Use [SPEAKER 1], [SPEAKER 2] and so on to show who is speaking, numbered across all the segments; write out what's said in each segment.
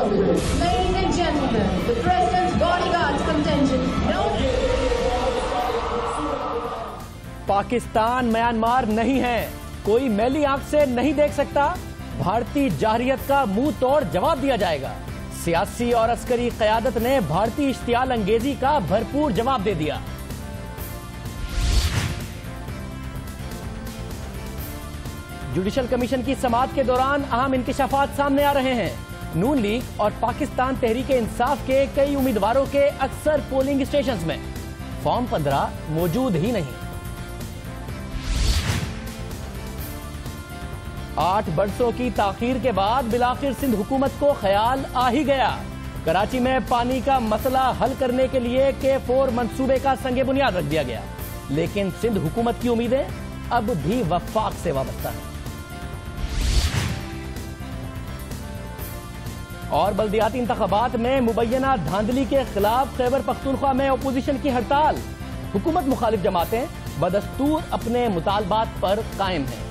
[SPEAKER 1] Ladies and gentlemen, the President's bodyguards contingent.
[SPEAKER 2] Pakistan Myanmar नहीं है, कोई मैली आंख से नहीं देख सकता। भारतीय जारहियत का मुंह तोड़ जवाब दिया जाएगा। सियासी और अस्करी क़यादत ने भारतीय इश्तियाल अंगेजी का भरपूर जवाब दे दिया। जुडिशल कमीशन की समाअत के दौरान अहम इंकिशाफात सामने आ रहे हैं। नून लीग और पाकिस्तान तहरीक इंसाफ के कई उम्मीदवारों के अक्सर पोलिंग स्टेशंस में फॉर्म 15 मौजूद ही नहीं। 8 बरसों की ताखीर के बाद बिलाखिर सिंध हुकूमत को ख्याल आ ही गया। कराची में पानी का मसला हल करने के लिए K4 मंसूबे का संगे बुनियाद रख दिया गया, लेकिन सिंध हुकूमत की उम्मीदें अब भी वफाक से वाबस्ता हैं। और बल्दियाती इंतखाबात में मुबैना धांधली के खिलाफ खैबर पख्तूनख्वा में अपोजिशन की हड़ताल। हुकूमत मुखालिफ जमातें बदस्तूर अपने मुतालबात पर कायम हैं।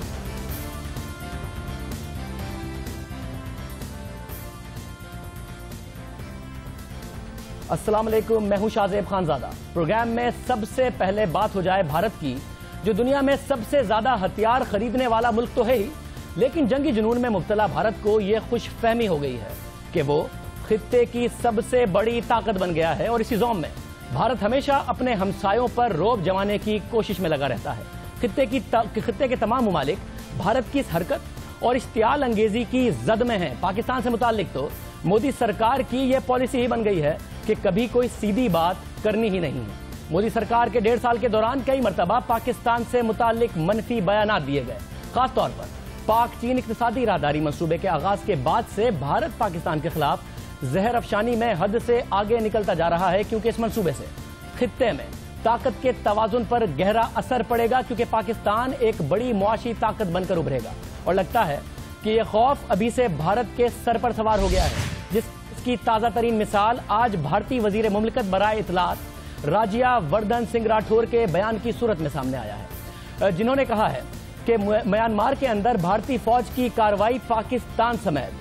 [SPEAKER 2] अस्सलाम वालेकुम, मैं हूं शाहजेब खानजादा। प्रोग्राम में सबसे पहले बात हो जाए भारत की, जो दुनिया में सबसे ज्यादा हथियार खरीदने वाला मुल्क तो है ही, लेकिन जंगी जुनून में मुब्तला भारत को यह खुशफहमी हो गई है कि वो खित्ते की सबसे बड़ी ताकत बन गया है। और इसी ज़ोम में भारत हमेशा अपने हमसायों पर रोब जमाने की कोशिश में लगा रहता है। खित्ते के तमाम मुमालिक भारत की इस हरकत और इश्तियाल अंगेजी की जद में हैं। पाकिस्तान से मुताल्लिक तो मोदी सरकार की यह पॉलिसी ही बन गई है कि कभी कोई सीधी बात करनी ही नहीं है। मोदी सरकार के 1.5 साल के दौरान कई मरतबा पाकिस्तान से मुताल्लिक मनफी बयानात दिए गए। खासतौर पर पाक चीन इक़्तिसादी राहदारी मंसूबे के आगाज के बाद से भारत पाकिस्तान के खिलाफ जहर अफशानी में हद से आगे निकलता जा रहा है, क्योंकि इस मंसूबे से खित्ते में ताकत के तवाजुन पर गहरा असर पड़ेगा, क्योंकि पाकिस्तान एक बड़ी मुआशी ताकत बनकर उभरेगा। और लगता है कि यह खौफ अभी से भारत के सर पर सवार हो गया है, जिसकी ताज़ा तरीन मिसाल आज भारतीय वजीर मुमलिकत बराए इतलात राज्य वर्धन सिंह राठौर के बयान की सूरत में सामने आया है, जिन्होंने कहा है कि म्यांमार के अंदर भारतीय फौज की कार्रवाई पाकिस्तान समेत,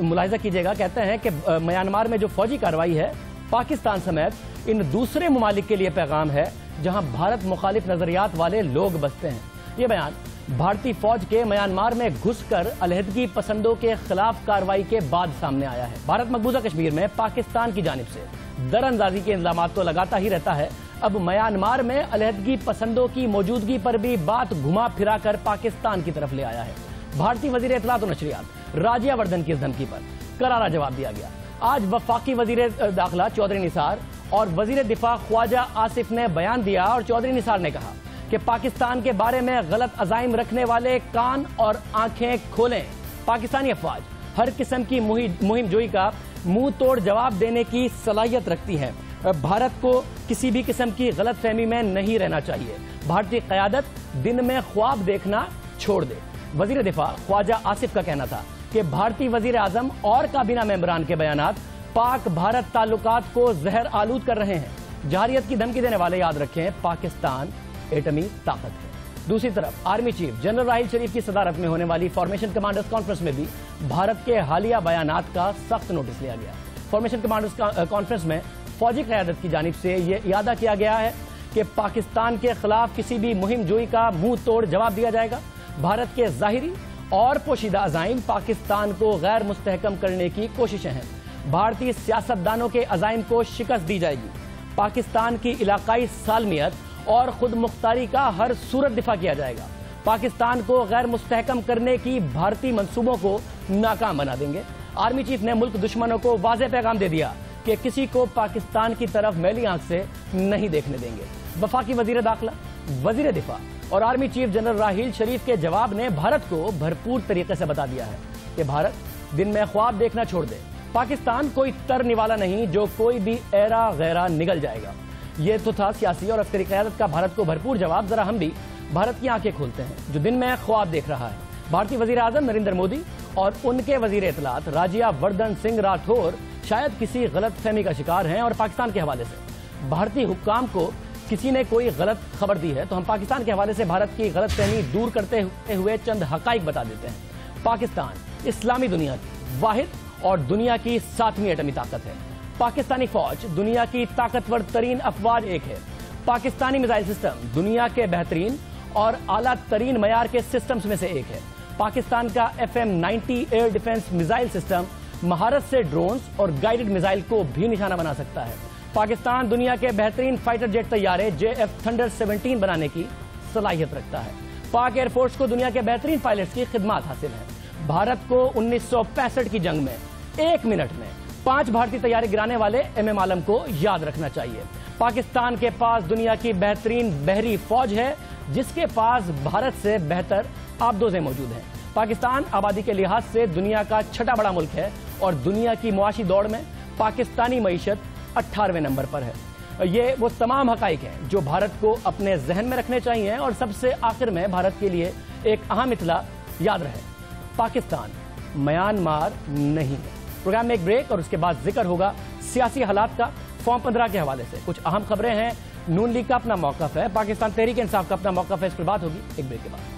[SPEAKER 2] मुलाहिजा कीजिएगा, कहते हैं कि म्यांमार में जो फौजी कार्रवाई है पाकिस्तान समेत इन दूसरे ममालिक के लिए पैगाम है जहां भारत मुखालिफ नजरियात वाले लोग बसते हैं। ये बयान भारतीय फौज के म्यांमार में घुसकर अलहदगी पसंदों के खिलाफ कार्रवाई के बाद सामने आया है। भारत मकबूजा कश्मीर में पाकिस्तान की जानिब से दरअंदाजी के इल्जाम तो लगाता ही रहता है। अब म्यांमार में अलहदगी पसंदों की मौजूदगी पर भी बात घुमा फिरा कर पाकिस्तान की तरफ ले आया है। भारतीय वजीर इत्तलात और नशरियात राज्यवर्धन की इस धमकी पर करारा जवाब दिया गया। आज वफाकी वजीर दाखिला चौधरी निसार और वजीर दिफा ख्वाजा आसिफ ने बयान दिया और चौधरी निसार ने कहा कि पाकिस्तान के बारे में गलत अजाइम रखने वाले कान और आंखें खोलें। पाकिस्तानी अफवाज हर किस्म की मुहिम जोई का मुंह तोड़ जवाब देने की सलाहियत रखती है। भारत को किसी भी किस्म की गलत फहमी में नहीं रहना चाहिए। भारतीय क़यादत दिन में ख्वाब देखना छोड़ दे। वजीर दिफा ख्वाजा आसिफ का कहना था कि भारतीय वजीर आजम और काबीना मेंबरान के बयानात पाक भारत ताल्लुकात को जहर आलूद कर रहे हैं। जारहियत की धमकी देने वाले याद रखें, पाकिस्तान एटमी ताकत है। दूसरी तरफ आर्मी चीफ जनरल राहिल शरीफ की सदारत में होने वाली फॉर्मेशन कमांडर्स कॉन्फ्रेंस में भी भारत के हालिया बयानात का सख्त नोटिस लिया गया। फॉर्मेशन कमांडर्स कॉन्फ्रेंस में फौजी क़यादत की जानिब से यह इयादा किया गया है कि पाकिस्तान के खिलाफ किसी भी मुहिम जोई का मुंह तोड़ जवाब दिया जाएगा। भारत के जाहिरी और पोशीदा अजाइम पाकिस्तान को गैर मुस्तहकम करने की कोशिशें हैं। भारतीय सियासतदानों के अजाइम को शिकस्त दी जाएगी। पाकिस्तान की इलाकाई सालमियत और खुद मुख्तारी का हर सूरत दिफा किया जाएगा। पाकिस्तान को गैर मुस्तहकम करने की भारतीय मंसूबों को नाकाम बना देंगे। आर्मी चीफ ने मुल्क दुश्मनों को वाज़ेह पैगाम दे दिया कि किसी को पाकिस्तान की तरफ मैली आंख से नहीं देखने देंगे। वफाकी वजीर दाखिला, वजीर दिफा और आर्मी चीफ जनरल राहिल शरीफ के जवाब ने भारत को भरपूर तरीके से बता दिया है कि भारत दिन में ख्वाब देखना छोड़ दे। पाकिस्तान कोई तरने वाला नहीं जो कोई भी ऐरा गैरा निगल जाएगा। ये तो था सियासी और अस्करी क़यादत का भारत को भरपूर जवाब। जरा हम भी भारत की आंखें खोलते हैं जो दिन में ख्वाब देख रहा है। भारतीय वजीर आजम नरेंद्र मोदी और उनके वजीर इत्तलात राज्य वर्धन सिंह राठौर शायद किसी गलत फहमी का शिकार हैं और पाकिस्तान के हवाले से भारतीय हुक्काम को किसी ने कोई गलत खबर दी है तो हम पाकिस्तान के हवाले से भारत की गलत फहमी दूर करते हुए चंद हकाइक बता देते हैं। पाकिस्तान इस्लामी दुनिया की वाहिद और दुनिया की 7वीं एटमी ताकत है। पाकिस्तानी फौज दुनिया की ताकतवर तरीन अफवाज एक है। पाकिस्तानी मिसाइल सिस्टम दुनिया के बेहतरीन और आला तरीन मयार के सिस्टम्स में से एक है। पाकिस्तान का FM-90 air defence missile system महारत से ड्रोन्स और गाइडेड मिसाइल को भी निशाना बना सकता है। पाकिस्तान दुनिया के बेहतरीन फाइटर जेट तैयारे JF थंडर 17 बनाने की सलाहियत रखता है। पाक एयरफोर्स को दुनिया के बेहतरीन पायलट्स की खिदमत हासिल है। भारत को 1965 की जंग में 1 मिनट में 5 भारतीय तैयारे गिराने वाले MM आलम को याद रखना चाहिए। पाकिस्तान के पास दुनिया की बेहतरीन बहरी फौज है, जिसके पास भारत से बेहतर आबदोजें मौजूद हैं। पाकिस्तान आबादी के लिहाज से दुनिया का छठा बड़ा मुल्क है और दुनिया की मुआशी दौड़ में पाकिस्तानी मईशत 18वें नंबर पर है। ये वो तमाम हकाइक हैं जो भारत को अपने जहन में रखने चाहिए। और सबसे आखिर में भारत के लिए एक अहम इत्तला याद रहे, पाकिस्तान म्यांमार नहीं है। प्रोग्राम में एक ब्रेक और उसके बाद जिक्र होगा सियासी हालात का फॉर्म 15 के हवाले से। कुछ अहम खबरें हैं। नून लीग का अपना मौकफ है, पाकिस्तान तहरीक इंसाफ का अपना मौकफ है। इस पर बात होगी एक ब्रेक के बाद।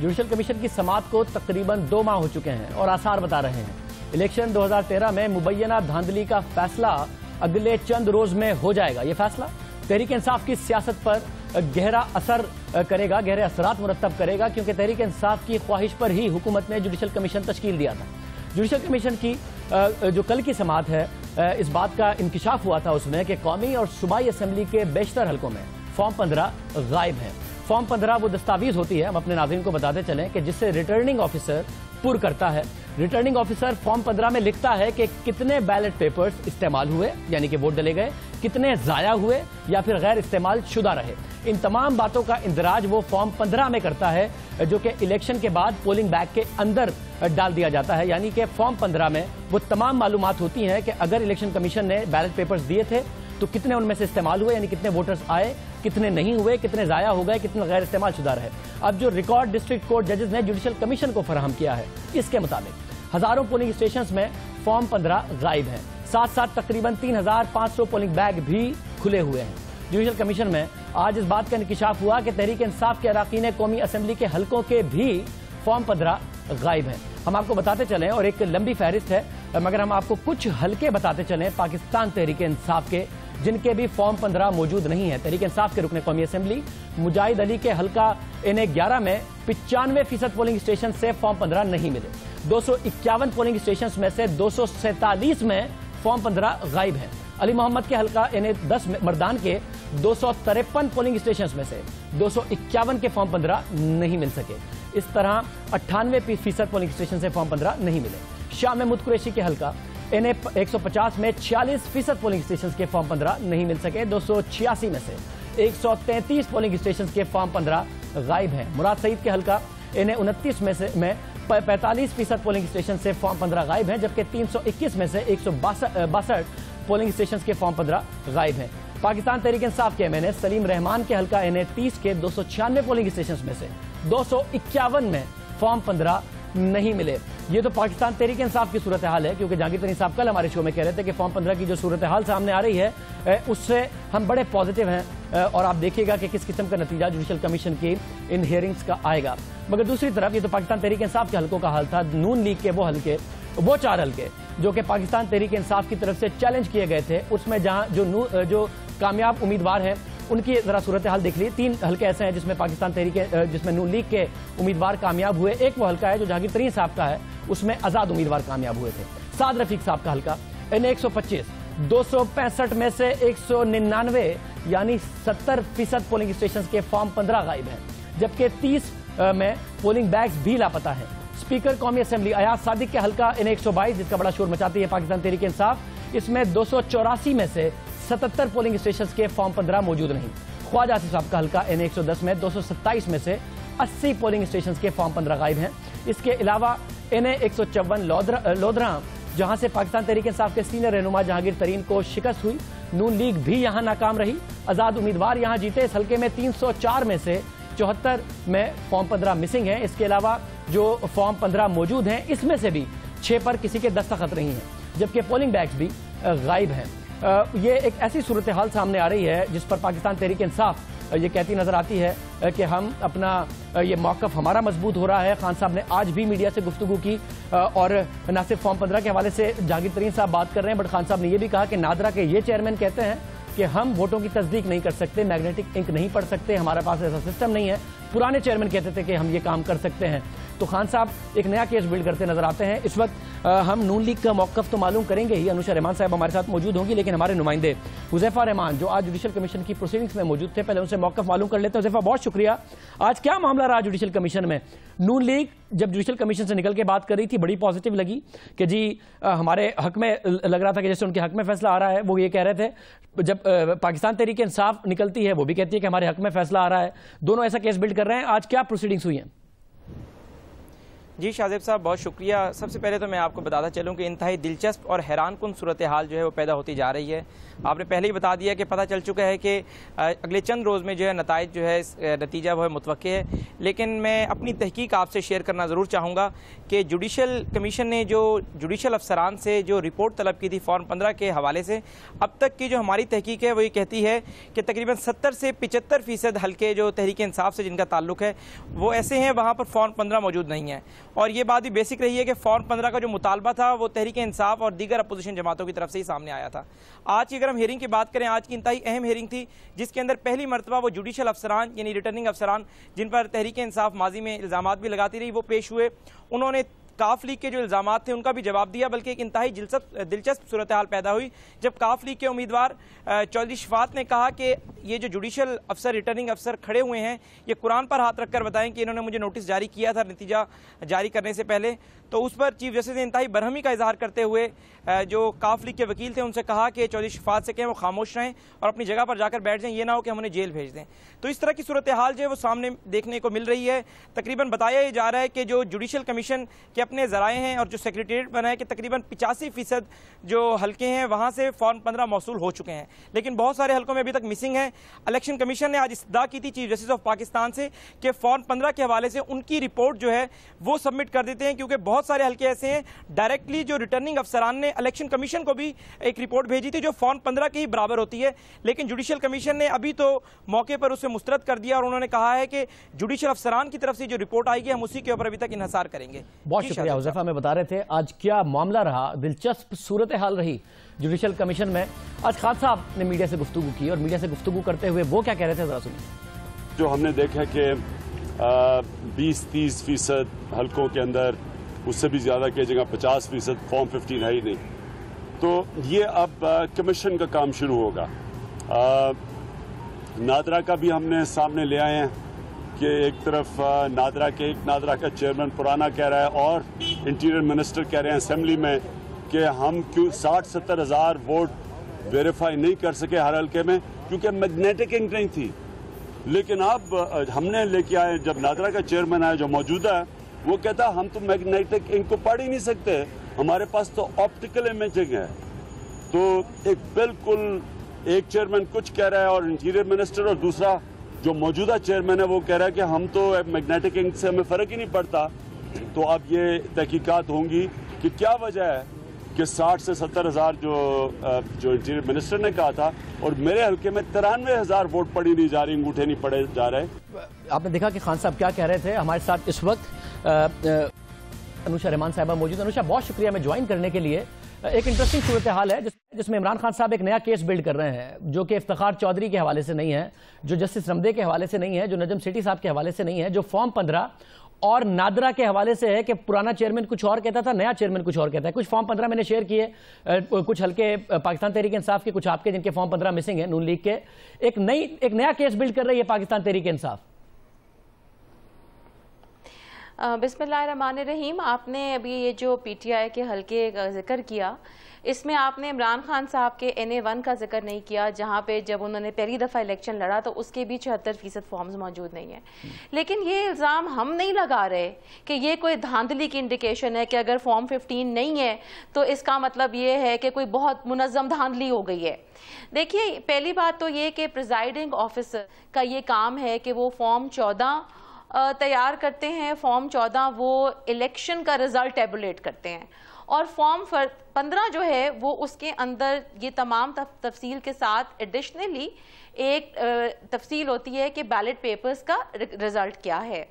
[SPEAKER 2] जुडिशल कमीशन की समाअत को तकरीबन 2 माह हो चुके हैं और आसार बता रहे हैं इलेक्शन 2013 में मुबैना धांधली का फैसला अगले चंद रोज में हो जाएगा। यह फैसला तहरीक इंसाफ की सियासत पर गहरा असर करेगा, गहरे असरात मुरतब करेगा, क्योंकि तहरीक इंसाफ की ख्वाहिश पर ही हुकूमत ने जुडिशल कमीशन तश्कील दिया था। जुडिशल कमीशन की जो कल की समाअत है, इस बात का इंकिशाफ हुआ था उसमें कि कौमी और सूबाई असम्बली के बेशतर हलकों में फॉर्म 15 गायब है। फॉर्म 15 वो दस्तावेज होती है, हम अपने नाज़रीन को बताते चलें, कि जिसे रिटर्निंग ऑफिसर पुर करता है। रिटर्निंग ऑफिसर फॉर्म 15 में लिखता है कि कितने बैलेट पेपर्स इस्तेमाल हुए, यानी कि वोट डले गए, कितने जाया हुए या फिर गैर इस्तेमाल शुदा रहे। इन तमाम बातों का इंदराज वो फॉर्म 15 में करता है, जो कि इलेक्शन के बाद पोलिंग बैग के अंदर डाल दिया जाता है। यानी कि फॉर्म 15 में वो तमाम मालूमात होती हैं कि अगर इलेक्शन कमीशन ने बैलेट पेपर्स दिए थे तो कितने उनमें से इस्तेमाल हुए, यानी कितने वोटर्स आए, कितने नहीं हुए, कितने जाया हो गए, कितने गैर इस्तेमाल शुदा रहे। अब जो रिकॉर्ड डिस्ट्रिक्ट कोर्ट जजेस ने जुडिशल कमीशन को फराहम किया है, इसके मुताबिक हजारों पोलिंग स्टेशन में फॉर्म 15 गायब हैं। साथ साथ तकरीबन 3500 पोलिंग बैग भी खुले हुए हैं। जुडिशल कमीशन में आज इस बात का इंकिशाफ हुआ कि तहरीक इंसाफ के अराकीन कौमी असम्बली के हलकों के भी फॉर्म 15 गायब हैं। हम आपको बताते चलें, और एक लंबी फहरिस्त है, मगर हम आपको कुछ हलके बताते चलें पाकिस्तान तहरीक इंसाफ के, जिनके भी फॉर्म 15 मौजूद नहीं है। तहरीक इंसाफ के रुकने कौमी असम्बली मुजाहिद अली के हलका N11 में 95% पोलिंग स्टेशन से फॉर्म 15 नहीं मिले। 251 पोलिंग स्टेशन में से 247 में फॉर्म 15 गायब हैं। अली मोहम्मद के हलका N10 मर्दान के 253 पोलिंग स्टेशन में से 251 के फॉर्म 15 नहीं मिल सके। इस तरह 98% पोलिंग स्टेशन से फॉर्म 15 नहीं मिले। शाह महमूद कुरैशी के हलका NA150 में 46% पोलिंग स्टेशन के फॉर्म 15 नहीं मिल सके। 286 में से 133 पोलिंग स्टेशन के फॉर्म 15 गायब हैं। मुराद सईद के हलका NA29 में 45% पोलिंग स्टेशन से फॉर्म 15 गायब हैं, जबकि 321 में से 162 पोलिंग स्टेशन के फॉर्म 15 गायब हैं। पाकिस्तान तहरीक इंसाफ के MNA सलीम रहमान के हलका NA30 के 296 पोलिंग स्टेशन में से 251 में फॉर्म 15 नहीं मिले। ये तो पाकिस्तान तहरीक इंसाफ की सूरत हाल है, क्योंकि जहांगीर तरीन साहब कल हमारे शो में कह रहे थे कि फॉर्म 15 की जो सूरत हाल सामने आ रही है उससे हम बड़े पॉजिटिव हैं, और आप देखिएगा कि किस किस्म का नतीजा जुडिशल कमीशन की इन हियरिंग्स का आएगा। मगर दूसरी तरफ ये तो पाकिस्तान तहरीक इंसाफ के हलकों का हाल था। नून लीग के वो 4 हलके जो कि पाकिस्तान तहरीक इंसाफ की तरफ से चैलेंज किए गए थे, उसमें जहां जो कामयाब उम्मीदवार हैं उनकी जरा सूरत हाल देख लीजिए। 3 हलके ऐसे हैं जिसमें पाकिस्तान तहरीक जिसमें नून लीग के उम्मीदवार कामयाब हुए। एक वो हलका है जो जहांगीर तरीन साहब का है, उसमें आजाद उम्मीदवार कामयाब हुए थे। साद रफीक साहब का हलका NA125 265 में से 199 यानी 70% पोलिंग स्टेशन के फॉर्म 15 गायब हैं, जबकि 30 में पोलिंग बैग्स भी लापता हैं। स्पीकर कौमी असम्बली अयाज सादिक के हलका NA122 जिसका बड़ा शोर मचाती है पाकिस्तान तहरीक इंसाफ, इसमें 284 में से 77 पोलिंग स्टेशन के फॉर्म 15 मौजूद नहीं। ख्वाजा आसिफ साहब का हलका NA110 में 227 में से 80 पोलिंग स्टेशन के फॉर्म 15 गायब हैं। इसके अलावा NA154 लोधरा जहां से पाकिस्तान तहरीक इंसाफ के सीनियर रहनुमा जहांगीर तरीन को शिकस्त हुई, नून लीग भी यहां नाकाम रही। आजाद उम्मीदवार यहां जीते। इस हलके में 304 में से 74 में फॉर्म 15 मिसिंग हैं। इसके अलावा जो फॉर्म 15 मौजूद हैं, इसमें से भी 6 पर किसी के दस्तखत नहीं है, जबकि पोलिंग बैग्स भी गायब हैं। ये एक ऐसी सूरत हाल सामने आ रही है जिस पर पाकिस्तान तहरीक इंसाफ ये कहती नजर आती है कि हम अपना ये मौक़िफ़ हमारा मजबूत हो रहा है। खान साहब ने आज भी मीडिया से गुफ्तगू की और न सिर्फ फॉर्म 15 के हवाले से जहांगीर तरीन साहब बात कर रहे हैं, बट खान साहब ने यह भी कहा कि नादरा के ये चेयरमैन कहते हैं कि हम वोटों की तस्दीक नहीं कर सकते, मैग्नेटिक इंक नहीं पढ़ सकते, हमारे पास ऐसा सिस्टम नहीं है। पुराने चेयरमैन कहते थे कि हम ये काम कर सकते हैं। तो खान साहब एक नया केस बिल्ड करते नजर आते हैं। इस वक्त हम नून लीग का मौक़िफ़ तो मालूम करेंगे ही, अनुषा रहमान साहब हमारे साथ मौजूद होंगी, लेकिन हमारे नुमाइंदे हुज़ैफा रहमान जो आज जुडिशल कमीशन की प्रोसीडिंग्स में मौजूद थे, पहले उनसे मौक़िफ़ मालूम कर लेते हैं। हुज़ैफा, बहुत शुक्रिया। आज क्या मामला रहा जुडिशल कमीशन में? नून लीग जब जुडिशल कमीशन से निकल के बात कर रही थी बड़ी पॉजिटिव लगी कि जी हमारे हक में, लग रहा था कि जैसे उनके हक में फैसला आ रहा है। वो ये कह रहे थे जब पाकिस्तान तहरीक इंसाफ निकलती है वो भी कहती है कि हमारे हक में फैसला आ रहा है। दोनों ऐसा केस बिल्ड कर रहे हैं। आज क्या प्रोसीडिंग्स हुई हैं?
[SPEAKER 3] जी शाहजेब साहब, बहुत शुक्रिया। सबसे पहले तो मैं आपको बताता चलूं कि इंतहाई दिलचस्प और हैरानकुन सूरत हाल जो है वो पैदा होती जा रही है। आपने पहले ही बता दिया कि पता चल चुका है कि अगले चंद रोज़ में जो है नताइज जो है नतीजा वो है मुतवक्के है। लेकिन मैं अपनी तहकीक आपसे शेयर करना ज़रूर चाहूँगा कि जुडिशल कमीशन ने जो जुडिशल अफसरान से जो रिपोर्ट तलब की थी फॉर्म 15 के हवाले से, अब तक की जो हमारी तहकीक है वो ये कहती है कि तकरीबन 70 से 75% हल्के जो तहरीक इंसाफ से जिनका ताल्लुक है वो ऐसे हैं वहाँ पर फॉर्म 15 मौजूद नहीं है। और ये बात भी बेसिक रही है कि फॉर्म 15 का जो मुतालबा था वो तहरीक इंसाफ और दीगर अपोजिशन जमातों की तरफ से ही सामने आया था। आज की अगर हम हेयरिंग की बात करें, आज की इंतहाई अहम हेयरिंग थी जिसके अंदर पहली मरतबा वो जुडिशल अफसरान यानी रिटर्निंग अफसरान जिन पर तहरीक इंसाफ माजी में इल्ज़ामात भी लगाती रही वो पेश हुए। उन्होंने काफ लीग के जो इल्ज़ामात थे उनका भी जवाब दिया, बल्कि एक इंतहाई दिलचस्प सूरत हाल पैदा हुई जब काफ लीग के उम्मीदवार चौधरी शफात ने कहा कि ये जो जुडिशल अफसर रिटर्निंग अफसर खड़े हुए हैं ये कुरान पर हाथ रखकर बताएं कि इन्होंने मुझे नोटिस जारी किया था नतीजा जारी करने से पहले। तो उस पर चीफ जस्टिस ने इंतहाई बरहमी का इजहार करते हुए जो काफ लीग के वकील थे उनसे कहा कि चौधरी शफात से कहें वो खामोश रहें और अपनी जगह पर जाकर बैठ जाएं, ये ना हो कि हम उन्हें जेल भेज दें। तो इस तरह की सूरत हाल जो है वो सामने देखने को मिल रही है। तकरीबन बताया जा रहा है कि जो जुडिशल कमीशन के अपने ज़राए हैं और जो सेक्रेटेरिएट बना है कि तकरीबन 85% जो हल्के हैं वहाँ से फॉर्म 15 मौसूल हो चुके हैं, लेकिन बहुत सारे हल्कों में अभी तक मिसिंग है। इलेक्शन कमीशन ने आज इस्तदा की थी चीफ जस्टिस ऑफ पाकिस्तान से कि फॉर्म 15 के हवाले से उनकी रिपोर्ट जो है वो सबमिट कर देते हैं, क्योंकि बहुत सारे हल्के ऐसे हैं डायरेक्टली जो रिटर्निंग अफसरान ने इलेक्शन कमीशन को भी एक रिपोर्ट भेजी थी जो फॉर्म 15 के ही बराबर होती है, लेकिन जुडिशल कमीशन ने अभी तो मौके पर उसे मुस्तरद कर दिया और उन्होंने कहा है कि जुडिशल अफसरान की तरफ से जो रिपोर्ट आएगी हम उसी के ऊपर अभी तक इन्हसार करेंगे।
[SPEAKER 2] बहुत शुक्रिया हुज़ैफा, में बता रहे थे आज क्या मामला रहा, दिलचस्प सूरत हाल रही जुडिशल कमीशन में। आज खान साहब ने मीडिया से गुफ्तगू की और मीडिया से गुफ्तगू करते हुए वो क्या कह रहे थे जरा सुनिए।
[SPEAKER 4] जो हमने देखा कि 20-30% हल्कों के अंदर, उससे भी ज़्यादा की जगह 50% फॉर्म 15 है ही नहीं, तो ये अब कमीशन का काम शुरू होगा। नादरा का भी हमने सामने ले आए हैं कि एक तरफ नादरा का चेयरमैन पुराना कह रहा है और इंटीरियर मिनिस्टर कह रहे हैं असेंबली में कि हम क्यों 60-70 हज़ार वोट वेरीफाई नहीं कर सके हर हल्के में क्योंकि मैग्नेटिक इंक नहीं थी। लेकिन अब हमने लेके आए, जब नादरा का चेयरमैन आया जो मौजूदा है वो कहता हम तो मैग्नेटिक इंक को पढ़ ही नहीं सकते, हमारे पास तो ऑप्टिकल इमेजिंग है। तो एक बिल्कुल एक चेयरमैन कुछ कह रहा है और इंटीरियर मिनिस्टर और दूसरा जो मौजूदा चेयरमैन है वो कह रहा है कि हम तो मैग्नेटिक इंक से हमें फ़र्क ही नहीं पड़ता। तो अब ये तहकीकात होंगी कि क्या वजह है कि 60 से 70 हज़ार जो इंटीरियर मिनिस्टर ने कहा था और मेरे हल्के में 93,000 वोट पड़ी नहीं जा रही, अंगूठे नहीं पड़े जा रहे।
[SPEAKER 2] आपने देखा कि खान साहब क्या कह रहे थे। हमारे साथ इस वक्त अनुषा रहमान साहबा मौजूद। अनुषा, बहुत शुक्रिया हमें ज्वाइन करने के लिए। एक इंटरेस्टिंग सूरत हाल है जिसमें इमरान खान साहब एक नया केस बिल्ड कर रहे हैं जो कि इफ्तिखार चौधरी के हवाले से नहीं है, जो जस्टिस रमदे के हवाले से नहीं है, जो नजम सिटी साहब के हवाले से नहीं है, जो फॉर्म 15 और नादरा के हवाले से है कि पुराना चेयरमैन कुछ और कहता था, नया चेयरमैन कुछ और कहता है। कुछ फॉर्म 15 मैंने शेयर किए, कुछ हल्के पाकिस्तान तहरीक इंसाफ के, कुछ आपके जिनके फॉर्म 15 मिसिंग है नून लीग के। एक नया केस बिल्ड कर रही है पाकिस्तान तहरीक इंसाफ।
[SPEAKER 5] बिस्मिल्लाहिर्रहमानिर्रहीम। आपने अभी ये जो पीटीआई के हल्के का जिक्र किया, इसमें आपने इमरान खान साहब के NA1 का जिक्र नहीं किया, जहां पे जब उन्होंने पहली दफ़ा इलेक्शन लड़ा तो उसके भी 76% फॉर्म्स मौजूद नहीं है। लेकिन ये इल्ज़ाम हम नहीं लगा रहे कि ये कोई धांधली की इंडिकेशन है कि अगर फॉर्म 15 नहीं है तो इसका मतलब ये है कि कोई बहुत मुनज़्ज़म धांधली हो गई है। देखिए, पहली बात तो ये कि प्रिजाइडिंग ऑफिसर का ये काम है कि वो फॉर्म 14 तैयार करते हैं। फॉर्म 14 वो इलेक्शन का रिजल्ट टेबुलेट करते हैं और फॉर्म 15 जो है वो उसके अंदर ये तमाम तफसील के साथ एडिशनली एक तफसील होती है कि बैलेट पेपर्स का रिजल्ट क्या है।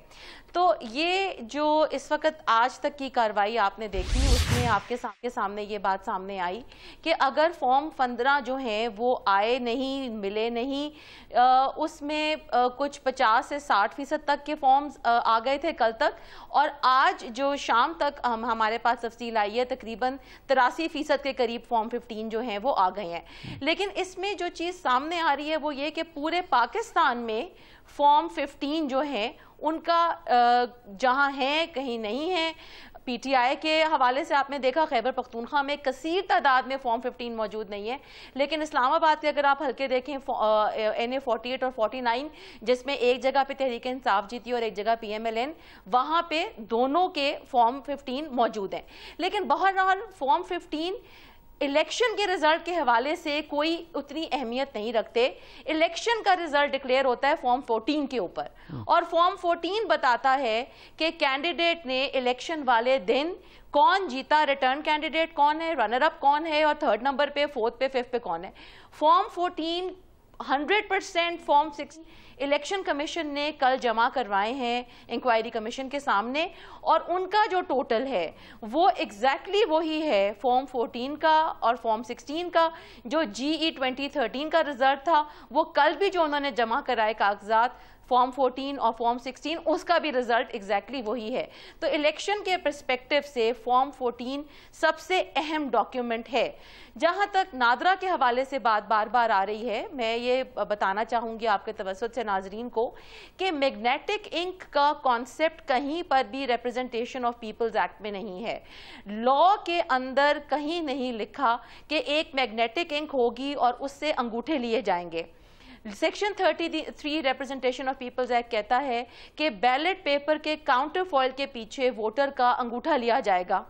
[SPEAKER 5] तो ये जो इस वक्त आज तक की कार्रवाई आपने देखी उसमें आपके सामने ये बात सामने आई कि अगर फॉर्म 15 जो हैं वो आए नहीं, मिले नहीं, उसमें कुछ 50 से 60% तक के फॉर्म्स आ गए थे कल तक, और आज जो शाम तक हमारे पास तफसील आई है तकरीबन 83% के करीब फॉर्म 15 जो हैं वो आ गए हैं। लेकिन इसमें जो चीज़ सामने आ रही है वो ये कि पूरे पाकिस्तान में फॉर्म 15 जो हैं उनका जहां है कहीं नहीं है। पीटीआई के हवाले से आपने देखा खैबर पख्तूनख्वा में कसीर तादाद में फॉर्म 15 मौजूद नहीं है, लेकिन इस्लामाबाद के अगर आप हल्के देखें NA 48 और 49 जिसमें एक जगह पे तहरीक इंसाफ जीती और एक जगह PMLN, वहां पे दोनों के फॉर्म 15 मौजूद हैं। लेकिन बहरहाल फॉर्म 15 इलेक्शन के रिजल्ट के हवाले से कोई उतनी अहमियत नहीं रखते। इलेक्शन का रिजल्ट डिक्लेयर होता है फॉर्म 14 के ऊपर, और फॉर्म 14 बताता है कि कैंडिडेट ने इलेक्शन वाले दिन कौन जीता, रिटर्न कैंडिडेट कौन है, रनर अप कौन है, और थर्ड नंबर पे, फोर्थ पे, फिफ्थ पे कौन है। फॉर्म 14 100% फॉर्म 6 इलेक्शन कमीशन ने कल जमा करवाए हैं इंक्वायरी कमीशन के सामने, और उनका जो टोटल है वो एग्जैक्टली वही है फॉर्म 14 का और फॉर्म 16 का। जो GE 2013 का रिजल्ट था वो कल भी जो उन्होंने जमा कराए कागजात फॉर्म 14 और फॉर्म 16, उसका भी रिजल्ट एग्जैक्टली वही है। तो इलेक्शन के पर्सपेक्टिव से फॉर्म 14 सबसे अहम डॉक्यूमेंट है। जहां तक नादरा के हवाले से बात बार बार आ रही है, मैं ये बताना चाहूंगी आपके तवज्जुह से नाजरीन को कि मैग्नेटिक इंक का कॉन्सेप्ट कहीं पर भी रिप्रेजेंटेशन ऑफ पीपल्स एक्ट में नहीं है। लॉ के अंदर कहीं नहीं लिखा कि एक मैग्नेटिक इंक होगी और उससे अंगूठे लिए जाएंगे। Section 33 representation of people's act कहता है कि बैलेट पेपर के काउंटर फॉइल के पीछे वोटर का अंगूठा लिया जाएगा।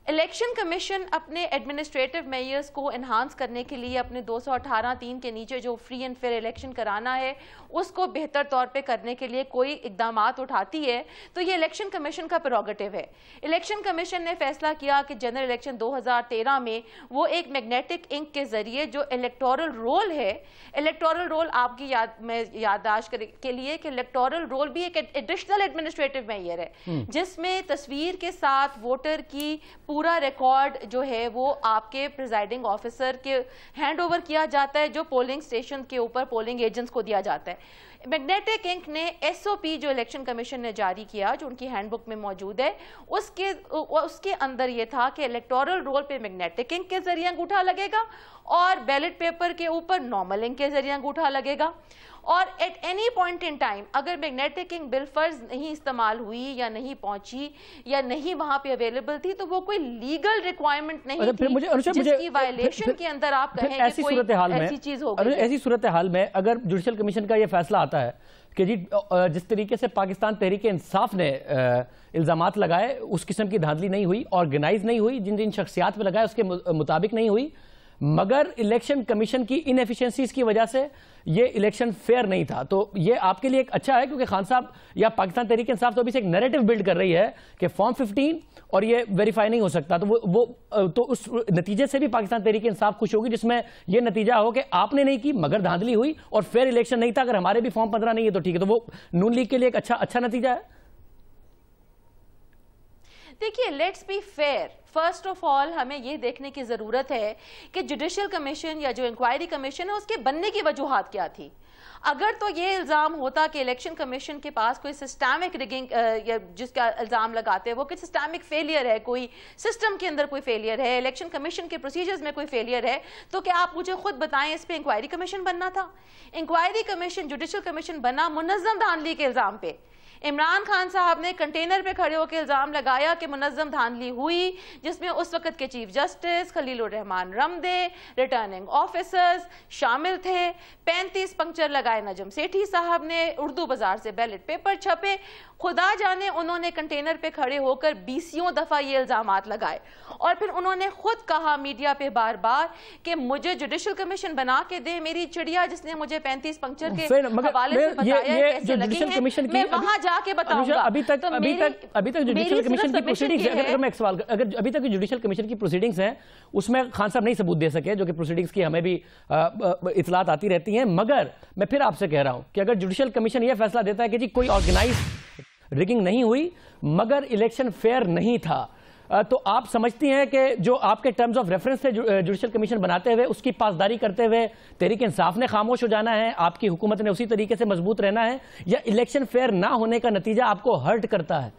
[SPEAKER 5] इलेक्शन कमीशन अपने एडमिनिस्ट्रेटिव मेयर्स को एनहांस करने के लिए अपने 218(3) के नीचे जो फ्री एंड फेयर इलेक्शन कराना है उसको बेहतर तौर पे करने के लिए कोई इकदामात उठाती है तो ये इलेक्शन कमीशन का प्रेरोगेटिव है। इलेक्शन कमीशन ने फैसला किया कि जनरल इलेक्शन 2013 में वो एक मैग्नेटिक इंक के जरिए जो इलेक्टोरल रोल है, इलेक्टोरल रोल आपकी याददाश्त के लिए कि इलेक्टोरल रोल भी एक एडिशनल एडमिनिस्ट्रेटिव मेयर है जिसमें तस्वीर के साथ वोटर की पूरा रिकॉर्ड जो है वो आपके प्रिजाइडिंग ऑफिसर के हैंड ओवर किया जाता है, जो पोलिंग स्टेशन के ऊपर पोलिंग एजेंट्स को दिया जाता है। मैग्नेटिक इंक ने SOP जो इलेक्शन कमीशन ने जारी किया, जो उनकी हैंडबुक में मौजूद है, उसके अंदर ये था कि इलेक्टोरल रोल पे मैग्नेटिक इंक के जरिए अंगूठा लगेगा और बैलेट पेपर के ऊपर नॉर्मल इंक के जरिए अंगूठा लगेगा। और at any point in time अगर मैग्नेटिक इंक बिलफर्ज नहीं इस्तेमाल हुई या नहीं पहुंची या नहीं वहां पे अवेलेबल थी तो वो कोई लीगल रिक्वायरमेंट नहीं थी जिसकी वायलेशन के अंदर आप कहें कि कोई ऐसी चीज हो गई।
[SPEAKER 2] ऐसी सूरत हाल में अगर जुडिशल कमीशन का ये फैसला आता है कि जी जिस तरीके से पाकिस्तान तहरीक इंसाफ ने इल्जामात लगाए उस किस्म की धांधली नहीं हुई, ऑर्गेनाइज नहीं हुई, जिन जिन शख्सियात पे लगाए उसके मुताबिक नहीं हुई, मगर इलेक्शन कमीशन की इनएफिशिएंसीज की वजह से ये इलेक्शन फेयर नहीं था, तो ये आपके लिए एक अच्छा है क्योंकि खान साहब या पाकिस्तान तहरीक इंसाफ तो अभी से एक नैरेटिव बिल्ड कर रही है कि फॉर्म 15 और ये वेरीफाई नहीं हो सकता, तो तो उस नतीजे से भी पाकिस्तान तहरीक इंसाफ खुश होगी जिसमें ये नतीजा हो कि आपने नहीं की मगर धांधली हुई और फेयर इलेक्शन नहीं था। अगर हमारे भी फॉर्म 15 नहीं है तो ठीक है, तो वो नून लीग के लिए एक अच्छा नतीजा है।
[SPEAKER 5] देखिए, let's be fair. First of all हमें यह देखने की जरूरत है कि जुडिशल कमीशन या जो इंक्वायरी कमीशन है उसके बनने की वजूहात क्या थी। अगर तो ये इल्जाम होता कि इलेक्शन कमीशन के पास कोई सिस्टमिक रिगिंग या जिसका इल्जाम लगाते हैं वो कि सिस्टमिक फेलियर है, कोई सिस्टम के अंदर कोई फेलियर है, इलेक्शन कमीशन के प्रोसीजर्स में कोई फेलियर है, तो क्या आप मुझे खुद बताएं इस पे इंक्वायरी कमीशन बनना था। इंक्वायरी कमीशन जुडिशल कमीशन बना मुनज़्ज़म धांधली के इल्जाम पे। इमरान खान साहब ने कंटेनर पे खड़े होकर इल्जाम लगाया कि मुनज़्ज़म धांधली हुई जिसमें उस वक्त के chief justice Khalilur Rahman Ramday, returning officers शामिल थे। 35 पंक्चर लगाए नजम सेठी साहब ने, उर्दू बाजार से बैलेट पेपर छपे। खुदा जाने उन्होंने कंटेनर पे खड़े होकर 20 दफा ये इल्जामात लगाए और फिर उन्होंने खुद कहा मीडिया पे बार बार कि मुझे जुडिशल कमीशन बना के दे, मेरी चिड़िया जिसने मुझे 35 पंक्चर के हवाले से बताया कैसे लगी है, मैं वहां के बताऊंगा।
[SPEAKER 2] अभी तक जुडिशियल कमीशन की प्रोसीडिंग्स, अगर मैं एक सवाल, अगर अभी तक जुडिशियल कमीशन की प्रोसीडिंग्स हैं उसमें खान साहब नहीं सबूत दे सके, जो कि प्रोसीडिंग्स की हमें भी इतलात आती रहती हैं, मगर मैं फिर आपसे कह रहा हूं कि अगर जुडिशियल कमीशन यह फैसला देता है कि जी कोई ऑर्गेनाइज रिगिंग नहीं हुई मगर इलेक्शन फेयर नहीं था, तो आप समझती हैं कि जो आपके टर्म्स ऑफ रेफरेंस थे जुडिशियल कमीशन बनाते हुए उसकी पासदारी करते हुए तहरीक इंसाफ ने खामोश हो जाना है, आपकी हुकूमत ने उसी तरीके से मजबूत रहना है, या इलेक्शन फेयर ना होने का नतीजा आपको हर्ट करता है?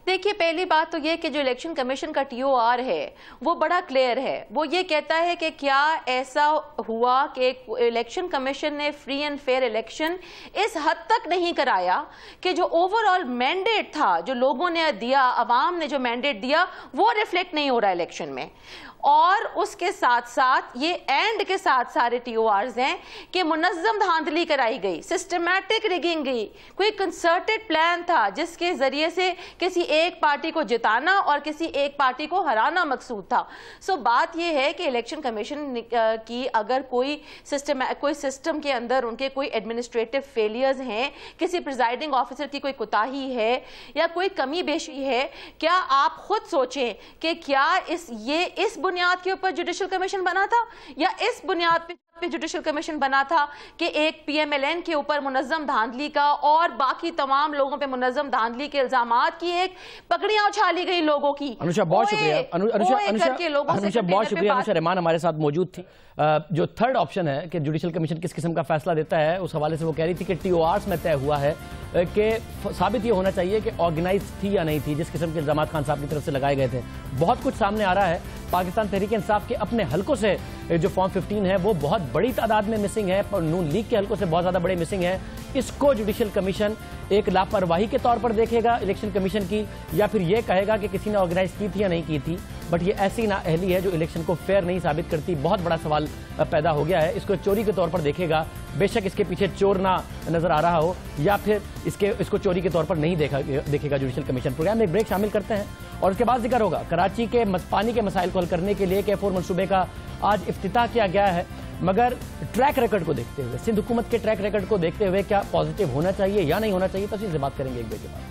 [SPEAKER 5] देखिए, पहली बात तो ये कि जो इलेक्शन कमीशन का TOR है वो बड़ा क्लियर है। वो ये कहता है कि क्या ऐसा हुआ कि इलेक्शन कमीशन ने फ्री एंड फेयर इलेक्शन इस हद तक नहीं कराया कि जो ओवरऑल मैंडेट था, जो लोगों ने दिया, अवाम ने जो मैंडेट दिया, वो रिफ्लेक्ट नहीं हो रहा इलेक्शन में। और उसके साथ साथ ये एंड के साथ सारे TORs हैं कि मुनज़्ज़म धांधली कराई गई, सिस्टमैटिक रिगिंग गई, कोई कंसर्टेड प्लान था जिसके जरिए से किसी एक पार्टी को जिताना और किसी एक पार्टी को हराना मकसूद था। सो बात यह है कि इलेक्शन कमीशन की अगर कोई सिस्टम के अंदर उनके कोई एडमिनिस्ट्रेटिव फेलियर्स हैं, किसी प्रिजाइडिंग ऑफिसर की कोई कोताही है या कोई कमी बेशी है, क्या आप खुद सोचें कि क्या इस बुनियाद के ऊपर जुडिशियल कमीशन बना था या इस बुनियाद पे जुडिशियल कमीशन बना था कि एक PMLN के ऊपर मुनज़्ज़म धांधली का और बाकी तमाम लोगों पे मुनज़्ज़म धांधली के इल्जामात की एक पगड़ियां उछाली गई लोगों की।
[SPEAKER 2] अनुषा बहुत शुक्रिया, अनुषा बहुत शुक्रिया। अनुषा रहमान हमारे साथ मौजूद थी। जो थर्ड ऑप्शन है कि जुडिशियल कमीशन किस किस्म का फैसला देता है, उस हवाले से वो कह रही थी कि TORs में तय हुआ है कि साबित ये होना चाहिए कि ऑर्गेनाइज थी या नहीं थी जिस किस्म के इल्जाम खान साहब की तरफ से लगाए गए थे। बहुत कुछ सामने आ रहा है। पाकिस्तान तहरीक इंसाफ के अपने हलकों से जो फॉर्म 15 है वो बहुत बड़ी तादाद में मिसिंग है, पर नून लीग के हलकों से बहुत ज्यादा बड़े मिसिंग है। इसको जुडिशियल कमीशन एक लापरवाही के तौर पर देखेगा इलेक्शन कमीशन की, या फिर यह कहेगा कि किसी ने ऑर्गेनाइज की थी या नहीं की थी, बट ये ऐसी नाअहली है जो इलेक्शन को फेयर नहीं साबित करती। बहुत बड़ा सवाल पैदा हो गया है। इसको चोरी के तौर पर देखेगा, बेशक इसके पीछे चोर ना नजर आ रहा हो, या फिर इसको चोरी के तौर पर नहीं देखेगा जुडिशियल कमीशन। प्रोग्राम में एक ब्रेक शामिल करते हैं और उसके बाद जिक्र होगा कराची के पानी के मसाइल को हल करने के लिए K4 मंसूबे का आज इफ्तिताह किया गया है, मगर ट्रैक रिकॉर्ड को देखते हुए, सिंध हुकूमत के ट्रैक रिकॉर्ड को देखते हुए क्या पॉजिटिव होना चाहिए या नहीं होना चाहिए, तफसील से बात करेंगे एक ब्रेक के बाद।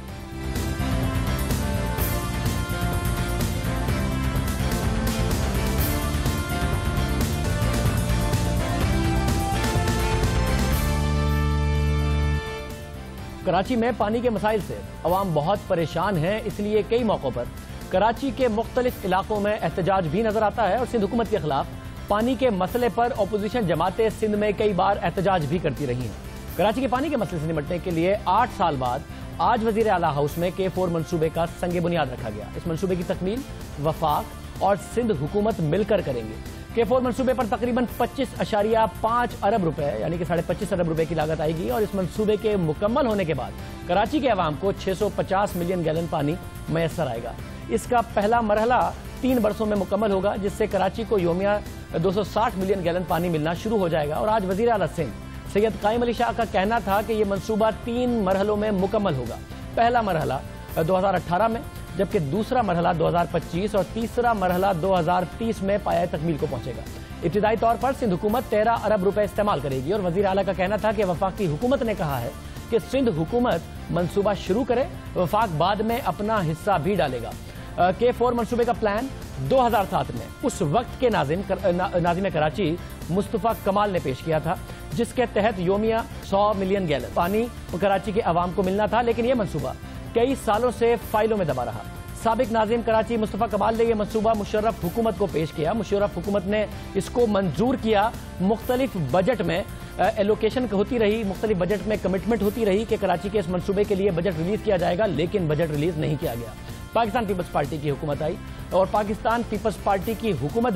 [SPEAKER 2] कराची में पानी के मसाइल से अवाम बहुत परेशान है, इसलिए कई मौकों पर कराची के मुख्तलिफ इलाकों में एहतजाज भी नजर आता है और सिंध हुकूमत के खिलाफ पानी के मसले पर अपोजिशन जमातें सिंध में कई बार एहतजाज भी करती रही हैं। कराची के पानी के मसले से निपटने के लिए 8 साल बाद आज वजीर आला हाउस में K4 मंसूबे का संग बुनियाद रखा गया। इस मंसूबे की तकमील वफाक और सिंध हुकूमत मिलकर करेंगे। K4 मंसूबे पर तकरीबन 25.5 अरब रुपए यानी कि 25.5 अरब रुपए की लागत आएगी और इस मंसूबे के मुकम्मल होने के बाद कराची के अवाम को 650 मिलियन गैलन पानी मैसर आएगा। इसका पहला मरहला 3 बरसों में मुकम्मल होगा, जिससे कराची को योमिया 260 मिलियन गैलन पानी मिलना शुरू हो जाएगा। और आज वजीर आला सिंध सैयद कायम अली शाह का कहना था कि यह मंसूबा 3 मरहलों में मुकम्मल होगा। पहला मरहला 2018 में, जबकि दूसरा मरहला 2025 और तीसरा मरहला 2030 में पाया तकमील को पहुंचेगा। इब्तिदाई तौर पर सिंध हुकूमत 13 अरब रुपए इस्तेमाल करेगी और वजीर आला का कहना था कि वफाकी हुकूमत ने कहा है कि सिंध हुकूमत मंसूबा शुरू करे, वफाक बाद में अपना हिस्सा भी डालेगा। K4 मंसूबे का प्लान 2007 में उस वक्त के नाज़िम कराची मुस्तफ़ा कमाल ने पेश किया था, जिसके तहत योमिया 100 मिलियन गैलन पानी कराची के अवाम को मिलना था, लेकिन यह मंसूबा कई सालों से फाइलों में दबा रहा। साबिक नाज़िम कराची मुस्तफ़ा कमाल ने यह मंसूबा मुशर्रफ हुकूमत को पेश किया। मुशर्रफ हुकूमत ने इसको मंजूर किया। मुख्तलिफ बजट में एलोकेशन होती रही, मुख्तलिफ बजट में कमिटमेंट होती रही कि कराची के इस मंसूबे के लिए बजट रिलीज किया जाएगा, लेकिन बजट रिलीज नहीं किया गया। पाकिस्तान पीपल्स पार्टी की हुकूमत आई और पाकिस्तान पीपल्स पार्टी की हुकूमत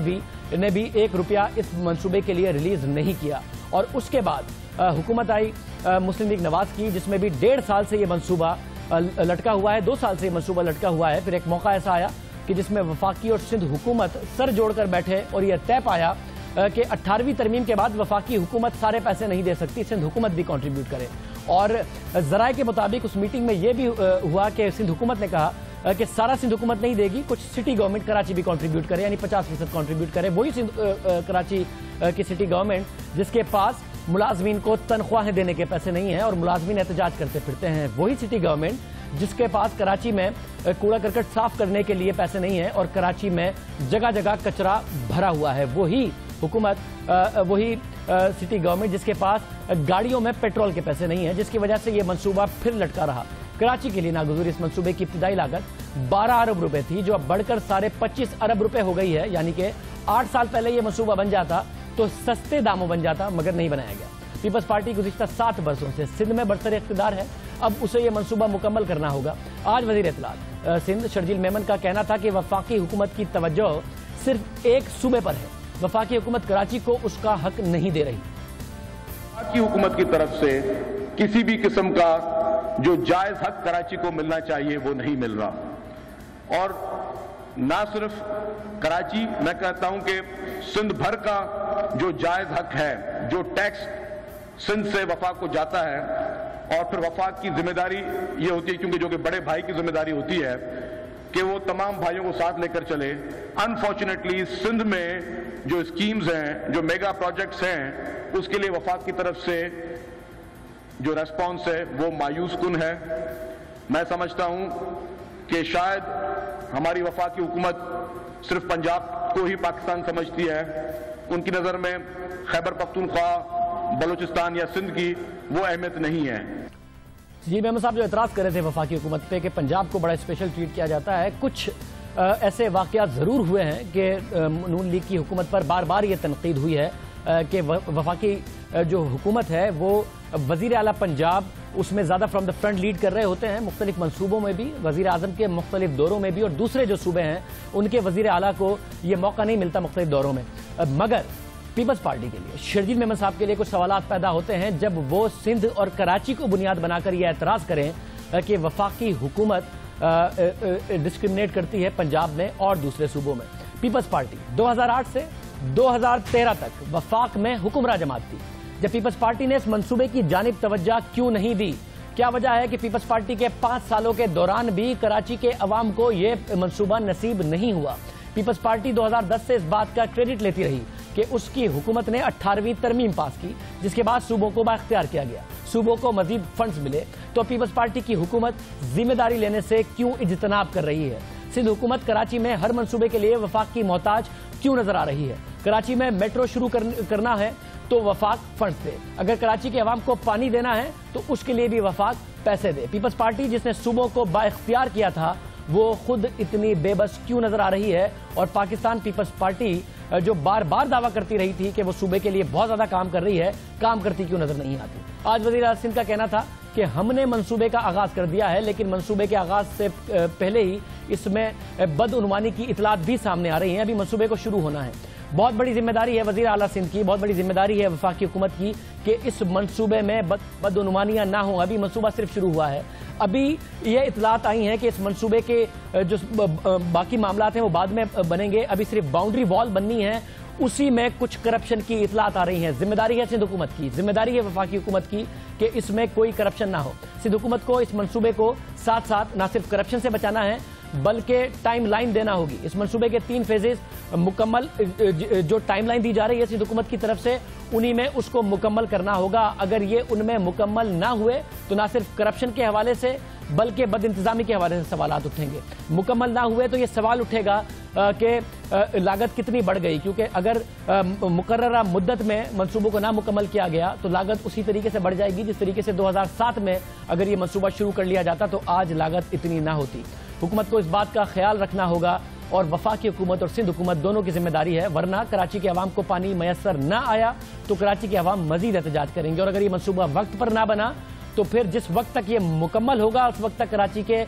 [SPEAKER 2] ने भी 1 रुपया इस मंसूबे के लिए रिलीज नहीं किया। और उसके बाद हुकूमत आई मुस्लिम लीग नवाज की, जिसमें भी 1.5 साल से यह मंसूबा लटका हुआ है, 2 साल से मंसूबा लटका हुआ है। फिर एक मौका ऐसा आया कि जिसमें वफाकी और सिंध हुकूमत सर जोड़कर बैठे और यह तय पाया कि 18वीं तरमीम के बाद वफाकी हुकूमत सारे पैसे नहीं दे सकती, सिंध हुकूमत भी कंट्रीब्यूट करे। और जराए के मुताबिक उस मीटिंग में यह भी हुआ कि सिंध हुकूमत ने कहा कि सारा सिंध हुकूमत नहीं देगी, कुछ सिटी गवर्नमेंट कराची भी कंट्रीब्यूट करे, यानी 50% कंट्रीब्यूट करे। वही सिंध कराची की सिटी गवर्नमेंट जिसके पास मुलाजमीन को तनख्वाहें देने के पैसे नहीं हैं और मुलाजमीन एहतजाज करते फिरते हैं। वही सिटी गवर्नमेंट जिसके पास कराची में कूड़ा करकट साफ करने के लिए पैसे नहीं है और कराची में जगह जगह कचरा भरा हुआ है। वही हुकूमत, वही सिटी गवर्नमेंट जिसके पास गाड़ियों में पेट्रोल के पैसे नहीं है, जिसकी वजह से ये मंसूबा फिर लटका रहा। कराची के लिए नागुजूर इस मंसूबे की इब्तिदाई लागत 12 अरब रुपए थी, जो अब बढ़कर 25.5 अरब रुपए हो गई है। यानी कि 8 साल पहले ये मंसूबा बन जाता तो सस्ते दामों बन जाता, मगर नहीं बनाया गया। पीपल्स पार्टी गुज़िश्ता 7 बरसों से सिंध में बरसर इख्तिदार है, अब उसे ये मंसूबा मुकम्मल करना होगा। आज वज़ीर इत्तलात सिंध शर्जील मेमन का कहना था कि वफाकी हुकूमत की तवज्जो सिर्फ एक सूबे पर है, वफाकी हुकूमत कराची को उसका हक नहीं दे रही।
[SPEAKER 6] वफाकी हुकूमत की तरफ से किसी भी किस्म का जो जायज हक कराची को मिलना चाहिए वो नहीं मिल रहा। और ना सिर्फ कराची, मैं कहता हूं कि सिंध भर का जो जायज हक है, जो टैक्स सिंध से वफाक को जाता है, और फिर वफाक की जिम्मेदारी ये होती है, क्योंकि जो कि बड़े भाई की जिम्मेदारी होती है कि वो तमाम भाइयों को साथ लेकर चले। अनफॉर्चुनेटली सिंध में जो स्कीम्स हैं, जो मेगा प्रोजेक्ट्स हैं, उसके लिए वफाक की तरफ से जो रेस्पॉन्स है वो मायूस कुन है। मैं समझता हूं कि शायद हमारी वफाकी हुकूमत सिर्फ पंजाब को ही पाकिस्तान समझती है, उनकी नजर में खैबर पख्तूनख्वा, बलूचिस्तान या सिंध की वो अहमियत नहीं है।
[SPEAKER 2] जी मेमन साहब जो एतराज कर रहे थे वफाकी हुकूमत पे कि पंजाब को बड़ा स्पेशल ट्रीट किया जाता है, कुछ ऐसे वाकयात ज़रूर हुए हैं कि नून लीग की हुकूमत पर बार बार ये तनकीद हुई है कि वफाकी जो हुकूमत है वो वज़ीर आला पंजाब उसमें ज़्यादा फ्रॉम द फ्रंट लीड कर रहे होते हैं, मुख्तलिफ मनसूबों में भी, वज़ीर आज़म के मुख्तलिफ दौरों में भी, और दूसरे जो सूबे हैं उनके वज़ीर आला को ये मौका नहीं मिलता मुख्तलिफ दौरों में। मगर पीपल्स पार्टी के लिए, शर्जील मेमन साहब के लिए कुछ सवालात पैदा होते हैं जब वो सिंध और कराची को बुनियाद बनाकर यह एतराज़ करें कि वफाकी हुकूमत डिस्क्रिमिनेट करती है पंजाब में और दूसरे सूबों में। पीपल्स पार्टी 2008 से 2013 तक वफाक में हुक्मरान जमात थी। जब पीपल्स पार्टी ने इस मंसूबे की जानिब तवज्जो क्यों नहीं दी? क्या वजह है कि पीपल्स पार्टी के 5 सालों के दौरान भी कराची के अवाम को यह मंसूबा नसीब नहीं हुआ? पीपल्स पार्टी 2010 से इस बात का क्रेडिट लेती रही कि उसकी हुकूमत ने 18वीं तरमीम पास की, जिसके बाद सूबों को बाख्तियार किया गया, सूबों को मजीद फंड्स मिले। तो पीपल्स पार्टी की हुकूमत जिम्मेदारी लेने से क्यों इज्तनाब कर रही है? सिंध हुकूमत कराची में हर मंसूबे के लिए वफाक की मोहताज क्यों नजर आ रही है? कराची में मेट्रो शुरू करना है तो वफाक फंड्स दे, अगर कराची के अवाम को पानी देना है तो उसके लिए भी वफाक पैसे दे। पीपल्स पार्टी जिसने सूबों को बाइख्तियार किया था वो खुद इतनी बेबस क्यों नजर आ रही है? और पाकिस्तान पीपल्स पार्टी जो बार बार दावा करती रही थी कि वो सूबे के लिए बहुत ज्यादा काम कर रही है, काम करती क्यों नजर नहीं आती? आज वज़ीर आज़म सिंध का कहना था कि हमने मंसूबे का आगाज कर दिया है, लेकिन मंसूबे के आगाज से पहले ही इसमें बदउनवानी की इतलात भी सामने आ रही हैं। अभी मंसूबे को शुरू होना है। बहुत बड़ी जिम्मेदारी है वज़ीर आला सिंध की, बहुत बड़ी जिम्मेदारी है वफाकी हुकूमत की कि इस मंसूबे में बदउनवानियां ना हो। अभी मंसूबा सिर्फ शुरू हुआ है, अभी ये इतलात आई हैं कि इस मंसूबे के जो बाकी मामलात हैं वो बाद में बनेंगे। अभी सिर्फ बाउंड्री वॉल बननी है, उसी में कुछ करप्शन की इतलात आ रही हैं। जिम्मेदारी है सिंध हुकूमत की, जिम्मेदारी है वफाकी हुकूमत की कि इसमें कोई करप्शन ना हो। सिंध हुकूमत को इस मंसूबे को साथ साथ न सिर्फ करप्शन से बचाना है बल्कि टाइम लाइन देना होगी। इस मंसूबे के 3 फेजेस मुकम्मल, जो टाइम लाइन दी जा रही है सिंध हुकूमत की तरफ से, उन्हीं में उसको मुकम्मल करना होगा। अगर ये उनमें मुकम्मल ना हुए तो ना सिर्फ करप्शन के हवाले से बल्कि बदइंतजामी के हवाले से सवालात उठेंगे। मुकम्मल ना हुए तो ये सवाल उठेगा कि लागत कितनी बढ़ गई, क्योंकि अगर मुकर्ररा मुद्दत में मंसूबों को ना मुकम्मल किया गया तो लागत उसी तरीके से बढ़ जाएगी जिस तरीके से 2007 में अगर ये मंसूबा शुरू कर लिया जाता तो आज लागत इतनी ना होती। हुकूमत को इस बात का ख्याल रखना होगा और वफाकी हुकूमत और सिंध हुकूमत दोनों की जिम्मेदारी है, वरना कराची के अवाम को पानी मैसर ना आया तो कराची के अवाम मजीद एहतजाज करेंगे। और अगर ये मंसूबा वक्त पर ना बना तो फिर जिस वक्त तक ये मुकम्मल होगा उस वक्त तक कराची के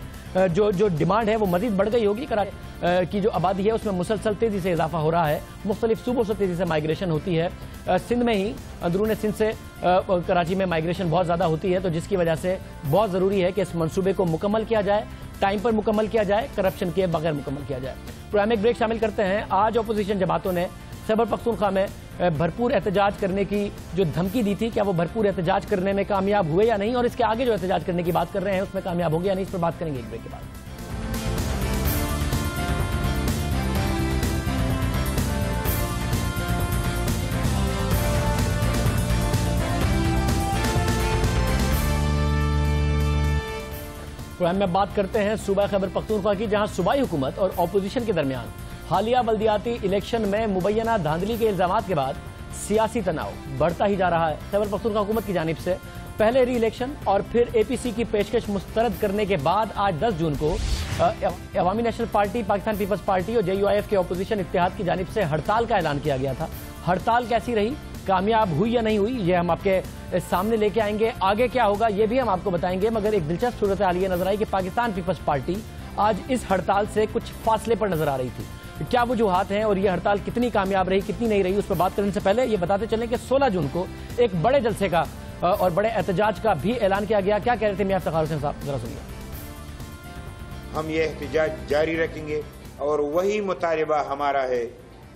[SPEAKER 2] जो डिमांड है वो मजीद बढ़ गई होगी। कराची की जो आबादी है उसमें मुसलसल तेजी से इजाफा हो रहा है, मुख्तलिफ सूबों से तेजी से माइग्रेशन होती है। सिंध में ही, अंदरून सिंध से कराची में माइग्रेशन बहुत ज़्यादा होती है, तो जिसकी वजह से बहुत ज़रूरी है कि इस मंसूबे को मुकम्मल किया जाए, टाइम पर मुकम्मल किया जाए, करप्शन के बगैर मुकम्मल किया जाए। प्रोग्राम में एक ब्रेक शामिल करते हैं। आज अपोजिशन जमातों ने खैबर पख्तूनख्वा में भरपूर एहतजाज करने की जो धमकी दी थी, क्या वो भरपूर एहतजाज करने में कामयाब हुए या नहीं, और इसके आगे जो एहतजाज करने की बात कर रहे हैं उसमें कामयाब होंगे या नहीं, इस पर बात करेंगे एक ब्रेक के बाद। प्रोग्राम में बात करते हैं सूबा खैबर पख्तूनख्वा की, जहां सूबाई हुकूमत और अपोजिशन के दरमियान हालिया बल्दियाती इलेक्शन में मुबैना धांधली के इल्जामात के बाद सियासी तनाव बढ़ता ही जा रहा है। खैबर पख्तूनख्वा हुकूमत की जानिब से पहले री इलेक्शन और फिर APC की पेशकश मुस्तरद करने के बाद आज 10 जून को Awami National Party, Pakistan Peoples Party और JUIF के अपोजिशन इत्तेहाद की जानिब से हड़ताल का ऐलान किया गया था। हड़ताल कैसी रही, कामयाब हुई या नहीं हुई, ये हम आपके सामने लेके आएंगे। आगे क्या होगा ये भी हम आपको बताएंगे, मगर एक दिलचस्प सूरत हाल ये नजर आई कि पाकिस्तान पीपल्स पार्टी आज इस हड़ताल से कुछ फासले पर नजर आ रही थी। क्या वजूहात हैं और ये हड़ताल कितनी कामयाब रही, कितनी नहीं रही, उस पर बात करने से पहले ये बताते चलें कि 16 जून को एक बड़े जलसे का और बड़े एहतजाज का भी ऐलान किया गया। क्या कह रहे थे मियां इफ्तिखार हुसैन साहब, जरा सुनिए।
[SPEAKER 7] हम ये एहतजाज जारी रखेंगे और वही मुतालिबा हमारा है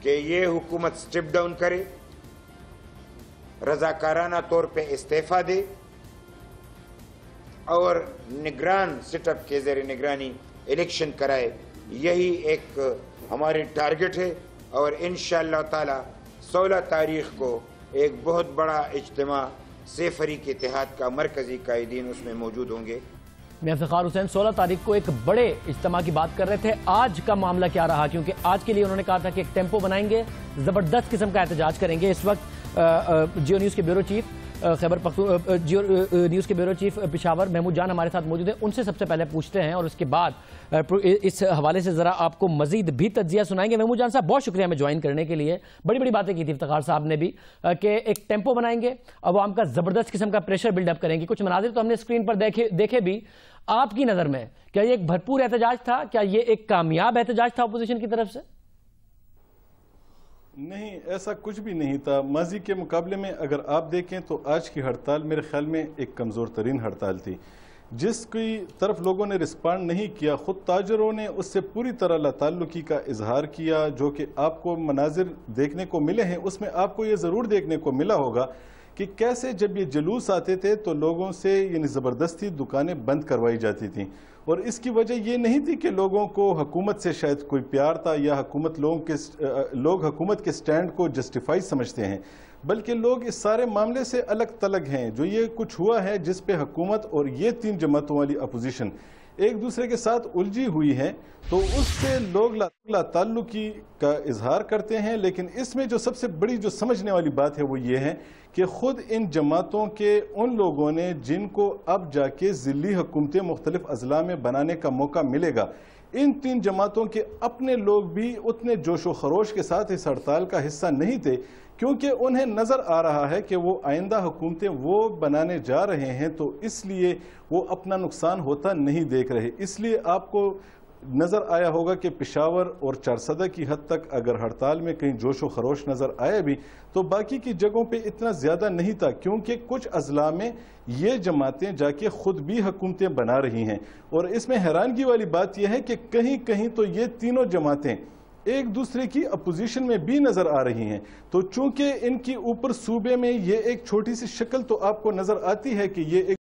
[SPEAKER 7] कि ये हुकूमत स्टेप डाउन करे, रजाकाराना तौर पे इस्तीफा दे और निगरान सेटअप के ज़रिए निगरानी इलेक्शन कराए। यही एक हमारी टारगेट है और इंशाअल्लाह ताला 16 तारीख को एक बहुत बड़ा इज्तिमा से फरीक इत्तेहाद का मरकजी कायदीन उसमें मौजूद होंगे।
[SPEAKER 2] मियां इफ्तिखार हुसैन 16 तारीख को एक बड़े इज्तिमा की बात कर रहे थे। आज का मामला क्या रहा, क्योंकि आज के लिए उन्होंने कहा था कि एक टेम्पो बनाएंगे, जबरदस्त किस्म का एहतजाज करेंगे। इस वक्त जियो न्यूज़ के ब्यूरो चीफ खैबर पख्तून जियो न्यूज़ के ब्यूरो चीफ पेशावर महमूद जान हमारे साथ मौजूद है। उनसे सबसे पहले पूछते हैं और उसके बाद इस हवाले से जरा आपको मजीद भी तज्जिया सुनाएंगे। महमूद जान साहब, बहुत शुक्रिया हमें ज्वाइन करने के लिए। बड़ी बड़ी बातें की थी इफ्तिखार साहब ने भी कि एक टेम्पो बनाएंगे, अवाम का जबरदस्त किस्म का प्रेशर बिल्डअप करेंगे। कुछ मनाजिर तो हमने स्क्रीन पर देखे भी। आपकी नजर में क्या ये एक भरपूर एहतजाज था, क्या ये एक कामयाब एहतजाज था अपोजिशन की तरफ से?
[SPEAKER 8] नहीं, ऐसा कुछ भी नहीं था। माजी के मुकाबले में अगर आप देखें तो आज की हड़ताल मेरे ख्याल में एक कमज़ोर तरीन हड़ताल थी, जिसकी तरफ लोगों ने रिस्पॉन्ड नहीं किया। ख़ुद ताजरों ने उससे पूरी तरह लाताल्लुकी का इजहार किया, जो कि आपको मनाजिर देखने को मिले हैं। उसमें आपको ये ज़रूर देखने को मिला होगा कि कैसे जब ये जुलूस आते थे तो लोगों से यानी ज़बरदस्ती दुकानें बंद करवाई जाती थीं। और इसकी वजह ये नहीं थी कि लोगों को हुकूमत से शायद कोई प्यार था या लोग हुकूमत के स्टैंड को जस्टिफाई समझते हैं, बल्कि लोग इस सारे मामले से अलग तलग हैं। जो ये कुछ हुआ है जिस पे हुकूमत और ये 3 जमातों वाली अपोजिशन एक दूसरे के साथ उलझी हुई है, तो उससे लोग ताल्लुकी का इजहार करते हैं। लेकिन इसमें जो सबसे बड़ी जो समझने वाली बात है वो ये है कि खुद इन जमातों के उन लोगों ने जिनको अब जाके ज़िल्ली हुकूमतें मुख्तलिफ अजला में बनाने का मौका मिलेगा, इन 3 जमातों के अपने लोग भी उतने जोशो खरोश के साथ इस हड़ताल का हिस्सा नहीं थे, क्योंकि उन्हें नज़र आ रहा है कि वो आइंदा हुकूमतें वो बनाने जा रहे हैं, तो इसलिए वो अपना नुकसान होता नहीं देख रहे। इसलिए आपको नज़र आया होगा कि पेशावर और चारसदा की हद तक अगर हड़ताल में कहीं जोशो खरोश नज़र आया भी, तो बाकी की जगहों पे इतना ज़्यादा नहीं था, क्योंकि कुछ अजला में ये जमातें जाके खुद भी हुकूमतें बना रही हैं। और इसमें हैरानगी वाली बात यह है कि कहीं कहीं तो ये तीनों जमातें एक दूसरे की अपोजिशन में भी नजर आ रही हैं। तो चूंकि इनकी ऊपर सूबे में ये एक छोटी सी शक्ल तो आपको नजर आती है कि ये एक